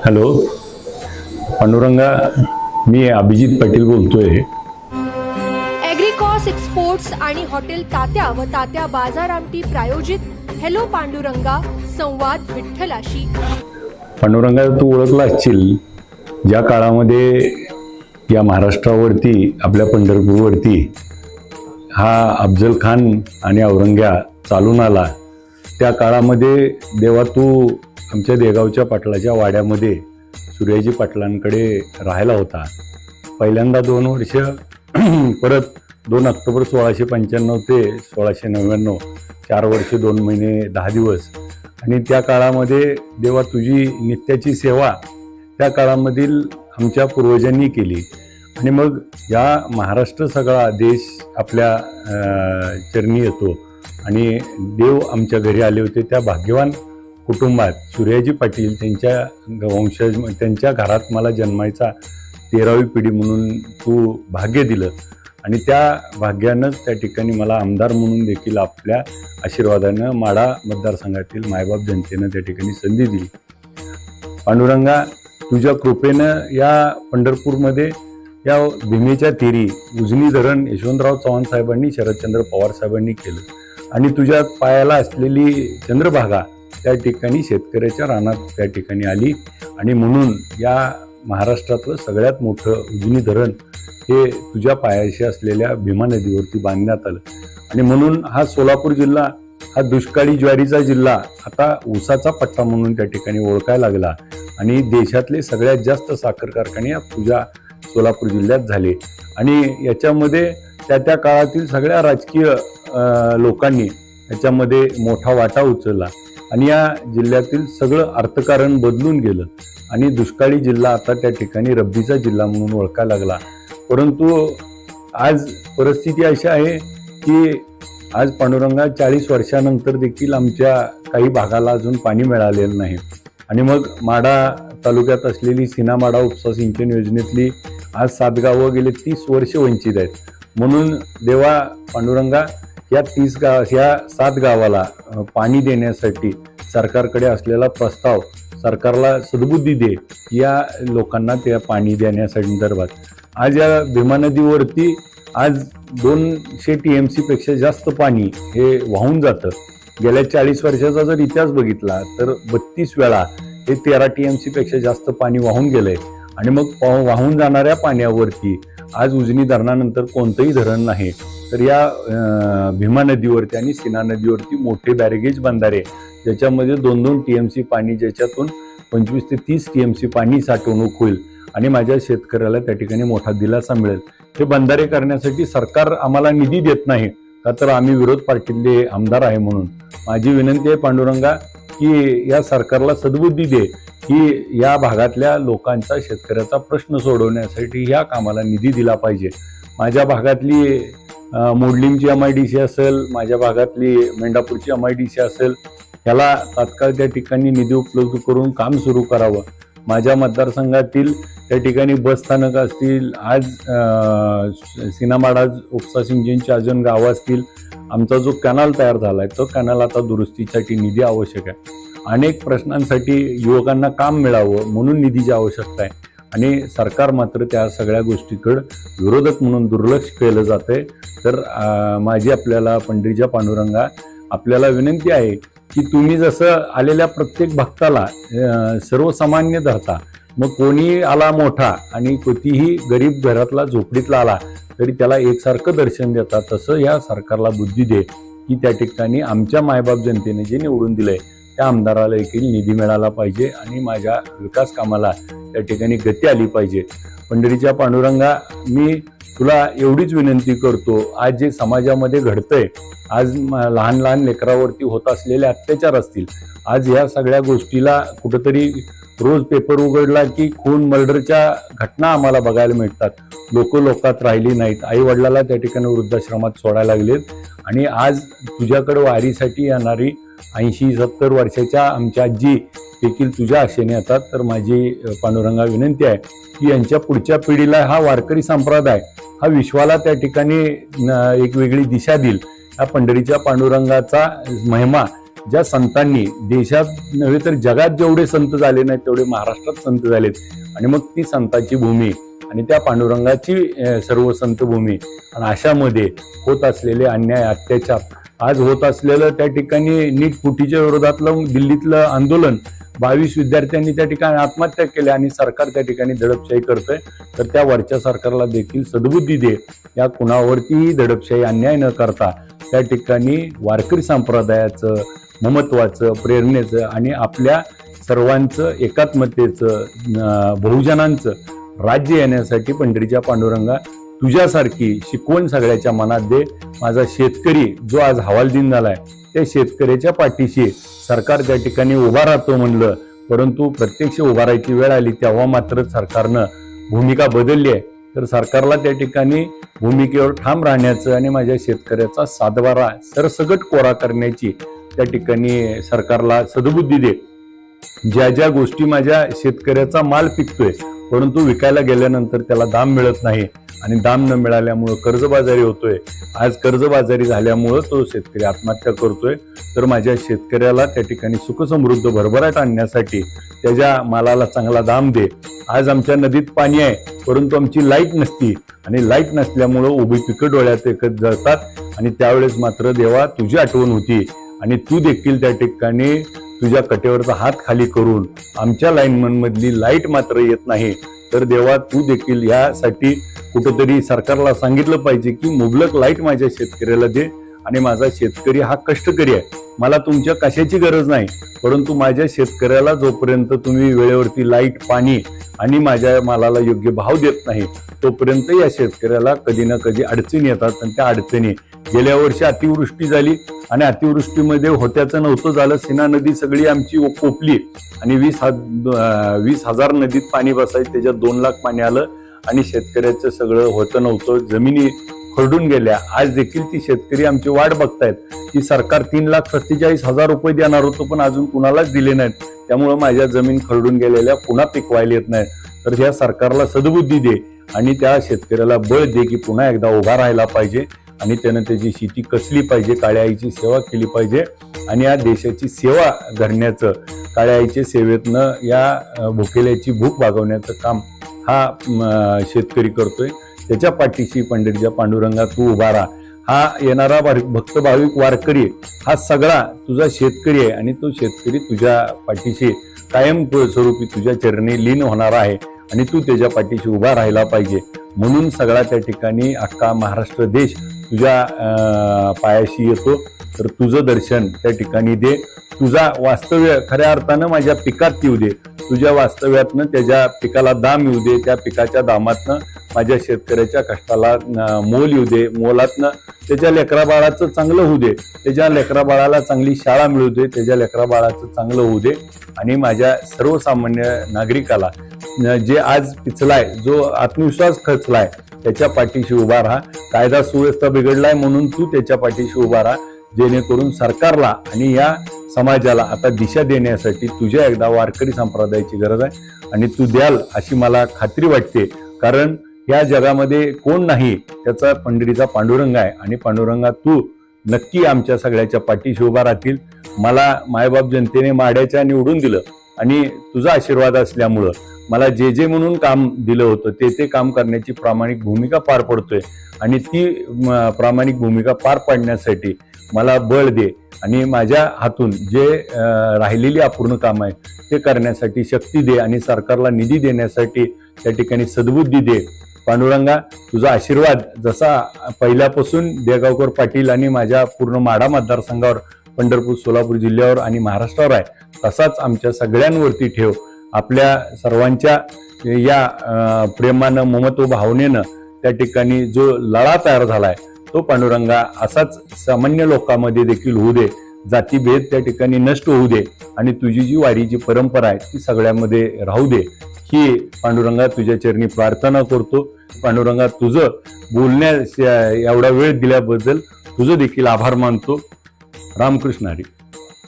Hello पांडुरंगा, मी अभिजित पाटील बोलतोय. ॲग्रिकॉस exports आणि hotel तात्या व तात्या बाजार आमटी प्रायोजित हेलो पांडुरंगा संवाद विठ्ठलाशी. पांडुरंगा, तू ओळखला असशील, ज्या काळामध्ये या महाराष्ट्रावरती, आपल्या पंढरपूरवरती हा अफजल खान आणि औरंग्या चालून आला, त्या काळामध्ये देवा तू आमच्या देगावच्या पाटलाच्या वाड्यामध्ये सूर्याजी पाटलांकडे राहायला होता. पहिल्यांदा 2 वर्ष, परत 2 ऑक्टोबर 1695 ते 1699, 4 वर्ष 2 महिने 10 दिवस. आणि त्या काळामध्ये देवा तुझी नित्याची सेवा त्या काळामधील आमच्या पूर्वजांनी केली. आणि मग या महाराष्ट्र सगळा देश आपल्या चरणी येतो. आणि देव आमच्या घरी आले होते. त्या भाग्यवान कुटुंबात सूर्याजी पाटील, त्यांच्या वंशज, त्यांच्या घरात मला जन्मायचा 13वी पिढी म्हणून तू भाग्य दिलं. आणि त्या भाग्यानंच त्या ठिकाणी मला आमदार म्हणून देखील आपल्या आशीर्वादानं माढा मतदारसंघातील मायबाप जनतेनं त्या ठिकाणी संधी दिली. पांडुरंगा, तुझ्या कृपेनं या पंढरपूरमध्ये या भीमेच्या तीरी उजनी धरण यशवंतराव चव्हाण साहेबांनी, शरदचंद्र पवार साहेबांनी केलं. आणि तुझ्या पायाला असलेली चंद्रभागा त्या ठिकाणी शेतकऱ्याच्या रानात त्या ठिकाणी आली. आणि म्हणून या महाराष्ट्रातलं सगळ्यात मोठं उजनी धरण हे तुझ्या पायाशी असलेल्या भीमा नदीवरती बांधण्यात आलं. आणि म्हणून हा सोलापूर जिल्हा हा दुष्काळी ज्वारीचा जिल्हा आता ऊसाचा पट्टा म्हणून त्या ठिकाणी ओळखायला लागला. आणि देशातले सगळ्यात जास्त साखर कारखाने या तुझ्या सोलापूर जिल्ह्यात झाले. आणि याच्यामध्ये त्या काळातील सगळ्या राजकीय लोकांनी याच्यामध्ये मोठा वाटा उचलला. आणि या जिल्ह्यातील सगळं अर्थकारण बदलून गेलं. आणि दुष्काळी जिल्हा आता त्या ठिकाणी रब्बीचा जिल्हा म्हणून ओळखायला लागला. परंतु आज परिस्थिती अशी आहे की आज पांडुरंगा 40 वर्षानंतर देखील आमच्या काही भागाला अजून पाणी मिळालेलं नाही. आणि मग माढा तालुक्यात असलेली सीना-माढा उपसा सिंचन योजनेतली आज 7 गावं गेले 30 वर्ष वंचित आहेत. म्हणून देवा पांडुरंगा, या 7 गावाला पाणी देण्यासाठी सरकारकडे असलेला प्रस्ताव सरकारला सद्बुद्धी दे, या लोकांना त्या पाणी देण्यासंदर्भात. आज या भीमा नदीवरती आज 200 TMC पेक्षा जास्त पाणी हे वाहून जातं. गेल्या 40 वर्षाचा जर इतिहास बघितला तर 32 वेळा हे 13 TMC पेक्षा जास्त पाणी वाहून गेलंय. आणि मग वाहून जाणाऱ्या पाण्यावरती आज उजनी धरणानंतर कोणतंही धरण नाही. तर या भीमा नदीवरती आणि सीना नदीवरती मोठे बॅरेगेज बंधारे, ज्याच्यामध्ये 2-2 TMC पाणी, ज्याच्यातून 25 ते 30 TMC पाणी साठवणूक होईल. आणि माझ्या शेतकऱ्याला त्या ठिकाणी मोठा दिलासा मिळेल. हे बंधारे करण्यासाठी सरकार आम्हाला निधी देत नाही का, तर आम्ही विरोध पार्टीतले आमदार आहे म्हणून. माझी विनंती आहे पांडुरंगा की या सरकारला सद्बुद्धी दे की या भागातल्या लोकांचा, शेतकऱ्याचा प्रश्न सोडवण्यासाठी ह्या कामाला निधी दिला पाहिजे. माझ्या भागातली मोडलीमची MIDC असेल, माझ्या भागातली मेंढापूरची MIDC असेल, याला तात्काळ त्या ठिकाणी निधी उपलब्ध करून काम सुरू करावं. माझ्या मतदारसंघातील त्या ठिकाणी बसस्थानक असतील, आज सीना-माढा उपसा सिंचनची अजून गावं असतील. आमचा जो कॅनल तयार झाला आहे तो कॅनल आता दुरुस्तीसाठी निधी आवश्यक आहे. अनेक प्रश्नांसाठी युवकांना काम मिळावं म्हणून निधीची आवश्यकता आहे. आणि सरकार मात्र त्या सगळ्या गोष्टीकडं विरोधक म्हणून दुर्लक्ष केलं जातंय. तर माझी आपल्याला पंढरीच्या पांडुरंगा आपल्याला विनंती आहे की तुम्ही जसं आलेल्या प्रत्येक भक्ताला सर्वसामान्य धरता, मग कोणी आला मोठा आणि कितीही गरीब घरातला झोपडीतला आला तरी त्याला एकसारखं दर्शन देतात, तसं या सरकारला बुद्धी दे की त्या ठिकाणी आमच्या मायबाप जनतेने जे निवडून दिलंय त्या आमदाराला देखील निधी मिळाला पाहिजे. आणि माझ्या विकास कामाला त्या ठिकाणी गती आली पाहिजे. पंढरीच्या पांडुरंगा, मी तुला एवढीच विनंती करतो, आज जे समाजामध्ये घडतंय, आज लहान लहान लेकरावरती होत असलेले अत्याचार असतील, आज ह्या सगळ्या गोष्टीला कुठंतरी रोज पेपर उघडला की खून, मर्डरच्या घटना आम्हाला बघायला मिळतात. लोकात राहिली नाहीत. आई वडिलाला त्या ठिकाणी वृद्धाश्रमात सोडायला लागलेत. आणि आज तुझ्याकडे वारीसाठी येणारी 80-70 वर्षाच्या आमच्या आजी देखील तुझ्या आशेने येतात. तर माझी पांडुरंगा विनंती आहे की यांच्या पुढच्या पिढीला हा वारकरी संप्रदाय हा विश्वाला त्या ठिकाणी एक वेगळी दिशा देईल. या पंढरीच्या पांडुरंगाचा महिमा ज्या संतांनी देशात नव्हे तर जगात जेवढे संत झाले नाहीत तेवढे महाराष्ट्रात संत झालेत, आणि मग ती संतांची भूमी आणि त्या पांडुरंगाची सर्व संत भूमी, आणि अशामध्ये होत असलेले अन्याय अत्याचार, आज होत असलेलं त्या ठिकाणी नीट फुटीच्या विरोधातलं दिल्लीतलं आंदोलन, 22 विद्यार्थ्यांनी त्या ठिकाणी आत्महत्या केल्या आणि सरकार त्या ठिकाणी दडपशाही करतंय, तर त्या वरच्या सरकारला देखील सद्बुद्धी दे. या कुणावरतीही दडपशाही अन्याय न करता त्या ठिकाणी वारकरी संप्रदायाचं, ममत्वाचं, प्रेरणेचं आणि आपल्या सर्वांचं एकात्मतेचं, बहुजनांचं राज्य येण्यासाठी पंढरीच्या पांडुरंगा तुझ्यासारखी शिकवण सगळ्याच्या मनात दे. माझा शेतकरी जो आज हवालदिन झालाय त्या शेतकऱ्याच्या पाठीशी सरकार त्या ठिकाणी उभा राहतो म्हणलं, परंतु प्रत्यक्ष उभा राहायची वेळ आली तेव्हा मात्र सरकारनं भूमिका बदलली आहे. तर सरकारला त्या ठिकाणी भूमिकेवर ठाम राहण्याचं आणि माझ्या शेतकऱ्याचा सातबारा सरसकट कोरा करण्याची त्या ठिकाणी सरकारला सद्बुद्धी दे. ज्या ज्या गोष्टी माझ्या शेतकऱ्याचा माल पिकतोय परंतु विकायला गेल्यानंतर त्याला दाम मिळत नाही आणि दाम न मिळाल्यामुळं कर्जबाजारी होतोय, आज कर्जबाजारी झाल्यामुळं तो शेतकरी आत्महत्या करतोय, तर माझ्या शेतकऱ्याला त्या ठिकाणी सुखसमृद्ध भरभराट आणण्यासाठी त्याच्या मालाला चांगला दाम दे. आज आमच्या नदीत पाणी आहे परंतु आमची लाईट नसती आणि लाईट नसल्यामुळं उभी पिकं डोळ्यात एकच जळतात आणि त्यावेळेस मात्र देवा तुझी आठवण होती आणि तू देखील त्या ठिकाणी तुझ्या कटेवरचा हात खाली करून आमच्या लाईनमन मधली लाईट मात्र येत नाही, तर देवा तू देखील यासाठी कुठंतरी सरकारला सांगितलं पाहिजे की मुबलक लाईट माझ्या शेतकऱ्याला दे. आणि माझा शेतकरी हा कष्टकरी आहे, मला तुमच्या कशाची गरज नाही, परंतु माझ्या शेतकऱ्याला जोपर्यंत तुम्ही वेळेवरती लाईट, पाणी आणि माझ्या मालाला योग्य भाव देत नाही तोपर्यंत या शेतकऱ्याला कधी ना कधी अडचणी येतात. आणि त्या अडचणी गेल्या वर्षी अतिवृष्टी झाली आणि अतिवृष्टीमध्ये होत्याचं नव्हतं झालं, सिना नदी सगळी आमची कोपली आणि 20,000 नदीत पाणी बसायचं, त्याच्यात 2 लाख पाणी आलं आणि शेतकऱ्याचं सगळं होतं नव्हतं, जमिनी खरडून गेल्या. आज देखील ती शेतकरी आमची वाट बघतायत की सरकार 3,47,000 रुपये देणार होतं पण अजून कुणालाच दिले नाहीत, त्यामुळं माझ्या जमीन खरडून गेलेल्या पुन्हा पिकवायला येत नाहीत. तर ह्या सरकारला सद्बुद्धी दे आणि त्या शेतकऱ्याला बळ दे की पुन्हा एकदा उभा राहायला पाहिजे आणि त्यानं त्याची शेती कसली पाहिजे, काळ्या आईची सेवा केली पाहिजे आणि या देशाची सेवा करण्याचं, काळ्या आईच्या सेवेतनं या भुकेल्याची भूक भागवण्याचं काम हा शेतकरी करतोय. त्याच्या पाठीशी पंढरीच्या पांडुरंगा तू उभा राहा. हा येणारा भक्त भाविक वारकरी हा सगळा तुझा शेतकरी आहे आणि तो शेतकरी तुझ्या पाठीशी कायम स्वरूपी तुझ्या चरणी लीन होणार आहे आणि तू त्याच्या पाठीशी उभा राहायला पाहिजे. म्हणून सगळा त्या ठिकाणी अख्खा महाराष्ट्र देश तुझ्या पायाशी येतो. तर तुझं दर्शन त्या ठिकाणी दे, तुझा वास्तव्य खऱ्या अर्थानं माझ्या पिकात येऊ दे, तुझ्या वास्तव्यातनं त्याच्या पिकाला दाम येऊ दे, त्या पिकाच्या दामातनं माझ्या शेतकऱ्याच्या कष्टाला मोल येऊ दे, मोलातनं त्याच्या लेकराबाळाचं चांगलं होऊ दे, त्याच्या लेकराबाळाला चांगली शाळा मिळू दे, त्याच्या लेकराबाळाचं चांगलं होऊ दे आणि माझ्या सर्वसामान्य नागरिकाला जे आज पिचलाय, जो आत्मविश्वास खचलाय त्याच्या पाठीशी उभा राहा. कायदा सुव्यवस्था बिघडलाय म्हणून तू त्याच्या पाठीशी उभा राहा, जेणेकरून सरकारला आणि या समाजाला आता दिशा देण्यासाठी तुझ्या एकदा वारकरी संप्रदायाची गरज आहे आणि तू द्याल अशी मला खात्री वाटते. कारण या जगामध्ये कोण नाही त्याचा पंढरीचा पांडुरंग आहे आणि पांडुरंगा तू नक्की आमच्या सगळ्याच्या पाठीशी उभा राहतील. मला मायबाप जनतेने माड्याच्या निवडून दिलं आणि तुझा आशीर्वाद असल्यामुळं मला जे म्हणून काम दिलं होतं ते काम करण्याची प्रामाणिक भूमिका पार पडतोय आणि ती प्रामाणिक भूमिका पार पाडण्यासाठी मला बळ दे आणि माझ्या हातून जे राहिलेली अपूर्ण काम आहे ते करण्यासाठी शक्ती दे आणि सरकारला निधी देण्यासाठी त्या ठिकाणी सद्बुद्धी दे. पांडुरंगा तुझा आशीर्वाद जसा पहिल्यापासून देगावकर पाटील आणि माझ्या पूर्ण माढा मतदारसंघावर, पंढरपूर, सोलापूर जिल्ह्यावर आणि महाराष्ट्रावर आहे तसाच आमच्या सगळ्यांवरती ठेव. आपल्या सर्वांच्या या प्रेमानं, ममत्व भावनेनं त्या ठिकाणी जो लढा तयार झालाय तो पांडुरंगा असाच सामान्य लोकांमध्ये देखील होऊ दे, जातीभेद त्या ठिकाणी नष्ट होऊ दे आणि तुझी जी वारीची परंपरा आहे ती सगळ्यामध्ये राहू दे. ही पांडुरंगा तुझ्या चरणी प्रार्थना करतो. पांडुरंगा तुझं बोलण्यास एवढा वेळ दिल्याबद्दल तुझं देखील आभार मानतो. रामकृष्ण हरी.